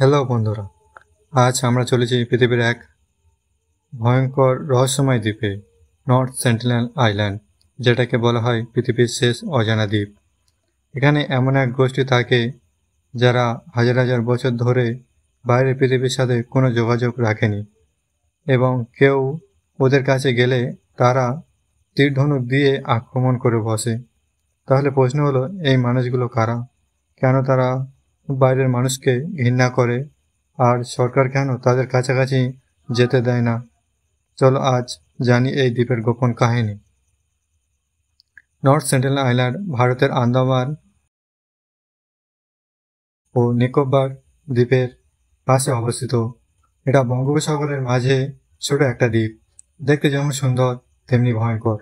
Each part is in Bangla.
হ্যালো বন্ধুরা, আজ আমরা চলেছি পৃথিবীর এক ভয়ঙ্কর রহস্যময় দ্বীপে, নর্থ সেন্টিনেল আইল্যান্ড, যেটাকে বলা হয় পৃথিবীর শেষ অজানা দ্বীপ। এখানে এমন এক গোষ্ঠী থাকে যারা হাজার হাজার বছর ধরে বাইরের পৃথিবীর সাথে কোনো যোগাযোগ রাখেনি, এবং কেউ ওদের কাছে গেলে তারা তীরধনুক দিয়ে আক্রমণ করে বসে। তাহলে প্রশ্ন হলো, এই মানুষগুলো কারা? কেন তারা বাইরের মানুষকে ঘৃণা করে, আর সরকার কেন তাদের কাছাকাছি যেতে দেয় না? চলো আজ জানি এই দ্বীপের গোপন কাহিনী। নর্থ সেন্ট্রাল আইল্যান্ড ভারতের আন্দামান ও নিকোবর দ্বীপের পাশে অবস্থিত। এটা বঙ্গোপসাগরের মাঝে ছোট একটা দ্বীপ, দেখতে যেমন সুন্দর তেমনি ভয়ঙ্কর।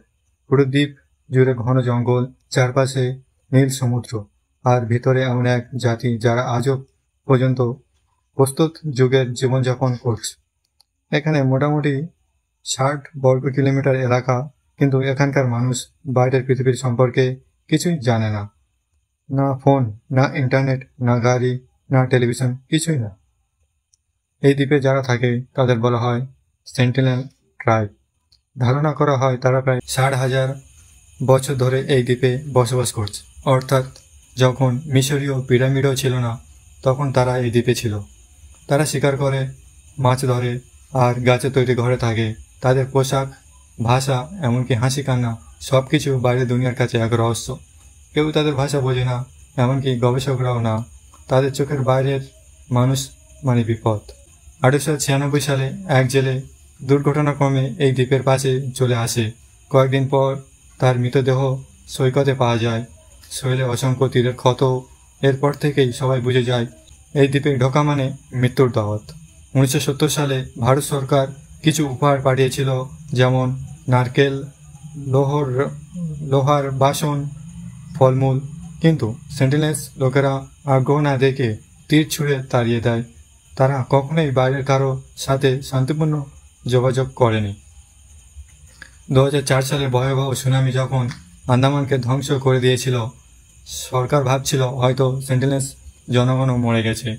পুরো দ্বীপ জুড়ে ঘন জঙ্গল, চারপাশে নীল সমুদ্র, আর ভিতরে এমন এক জাতি যারা আজও পর্যন্ত প্রস্তুত যুগের জীবনযাপন করছে। এখানে মোটামুটি 60 বর্গ কিলোমিটার এলাকা, কিন্তু এখানকার মানুষ বাইরের পৃথিবীর সম্পর্কে কিছুই জানে না। না ফোন, না ইন্টারনেট, না গাড়ি, না টেলিভিশন, কিছুই না। এই দ্বীপে যারা থাকে তাদের বলা হয় সেন্টিনেল ট্রাইব। ধারণা করা হয় তারা প্রায় 60,000 বছর ধরে এই দ্বীপে বসবাস করছে, অর্থাৎ যখন মিশরীয় পিরামিডও ছিল না তখন তারা এই দ্বীপে ছিল। তারা শিকার করে, মাছ ধরে, আর গাছে তৈরি ঘরে থাকে। তাদের পোশাক, ভাষা, এমনকি হাসি কান্না সব কিছু বাইরের দুনিয়ার কাছে এক রহস্য। কেউ তাদের ভাষা বোঝে না, এমনকি গবেষকরাও না। তাদের চোখের বাইরের মানুষ মানে বিপদ। 1896 সালে এক জেলে দুর্ঘটনাক্রমে এই দ্বীপের পাশে চলে আসে। কয়েকদিন পর তার মৃতদেহ সৈকতে পাওয়া যায়, শরীরে অসংখ্য তীরের ক্ষত। এরপর থেকেই সবাই বুঝে যায় এই দ্বীপে ঢোকা মানে মৃত্যুর দাওয়াত। 1970 সালে ভারত সরকার কিছু উপহার পাঠিয়েছিল, যেমন নারকেল, লোহার বাসন, ফলমূল, কিন্তু সেন্টিনেলস লোকেরা আগ্রহ না দেখে তীর ছুঁড়ে তাড়িয়ে দেয়। তারা কখনোই বাইরের কারো সাথে শান্তিপূর্ণ যোগাযোগ করেনি। 2004 সালে ভয়াবহ সুনামি যখন আন্দামানকে ধ্বংস করে দিয়েছিল, সরকার ভাবছিল হয়তো সেন্টিনেলস জনগণও মরে গেছে।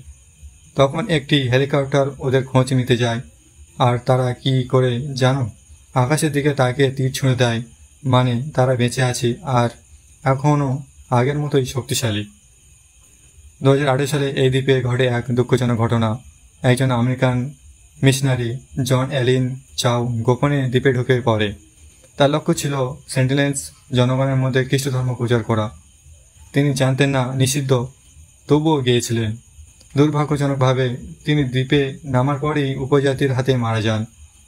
তখন একটি হেলিকপ্টার ওদের খোঁজ নিতে যায়, আর তারা কি করে জানো? আকাশের দিকে তাকিয়ে তীর ছুঁড়ে দেয়, মানে তারা বেঁচে আছে আর এখনও আগের মতোই শক্তিশালী। 2008 সালে এই দ্বীপে ঘটে এক দুঃখজনক ঘটনা। একজন আমেরিকান মিশনারি জন এলিন চাও গোপনে দ্বীপে ঢুকে পড়ে। তার লক্ষ্য ছিল সেন্টিনেলস জনগণের মধ্যে খ্রিস্ট ধর্ম প্রচার করা। তিনি জানতেন না নিষিদ্ধ, তবুও গিয়েছিলেন। দুর্ভাগ্যজনকভাবে তিনি দ্বীপে নামার পরেই উপজাতির হাতে মারা যান।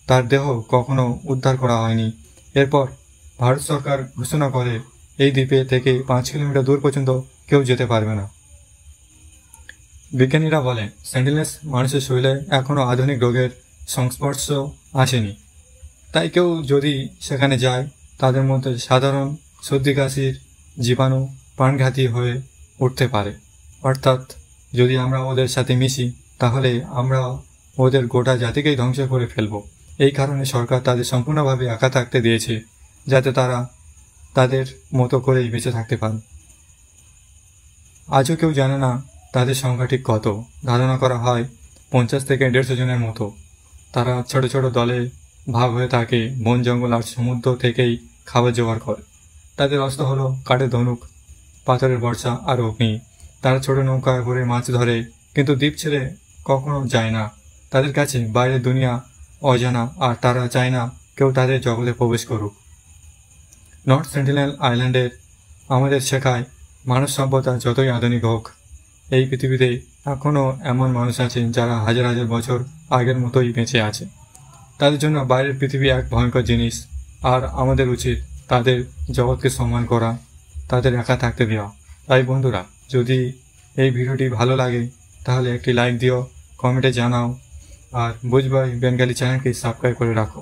তার দেহ কখনো উদ্ধার করা হয়নি। এরপর ভারত সরকার ঘোষণা করে এই দ্বীপে থেকে 5 কিলোমিটার দূর পর্যন্ত কেউ যেতে পারবে না। বিজ্ঞানীরা বলেন সেন্টিনেলস মানুষের শরীরে এখনও আধুনিক রোগের সংস্পর্শ আসেনি, তাই কেউ যদি সেখানে যায় তাদের মধ্যে সাধারণ সর্দি কাশির জীবাণু প্রাণঘাতী হয়ে উঠতে পারে। অর্থাৎ যদি আমরা ওদের সাথে মিশি তাহলে আমরা ওদের গোটা জাতিকেই ধ্বংস করে ফেলব। এই কারণে সরকার তাদের সম্পূর্ণভাবে একা থাকতে দিয়েছে, যাতে তারা তাদের মতো করেই বেঁচে থাকতে পারে। আজও কেউ জানে না তাদের সংখ্যা ঠিক কত। ধারণা করা হয় 50 থেকে 150 জনের মতো। তারা ছোট ছোট দলে ভাগ হয়ে থাকে, বন জঙ্গল আর সমুদ্র থেকেই খাবার জোগাড় করে। তাদের অস্ত্র হলো কাঠের ধনুক, পাথরের বর্ষা আর অগ্নি। তারা ছোট নৌকায় করে মাছ ধরে, কিন্তু দ্বীপ ছেড়ে কখনো যায় না। তাদের কাছে বাইরের দুনিয়া অজানা, আর তারা চায় না কেউ তাদের জগতে প্রবেশ করুক। নর্থ সেন্টিনেল আইল্যান্ডের আমাদের শেখায় মানব সভ্যতা যতই আধুনিক হোক, এই পৃথিবীতে এখনও এমন মানুষ আছে যারা হাজার হাজার বছর আগের মতোই বেঁচে আছে। তাদের জন্য বাইরের পৃথিবী এক ভয়ঙ্কর জিনিস, আর আমাদের উচিত তাদের জগৎকে সম্মান করা, তাদের একা থাকতে দেওয়া। তাই বন্ধুরা, যদি এই ভিডিওটি ভালো লাগে তাহলে একটি লাইক দিও, কমেন্টে জানাও, আর বুঝবাই বেঙ্গলি চ্যানেলকে সাবস্ক্রাইব করে রাখো।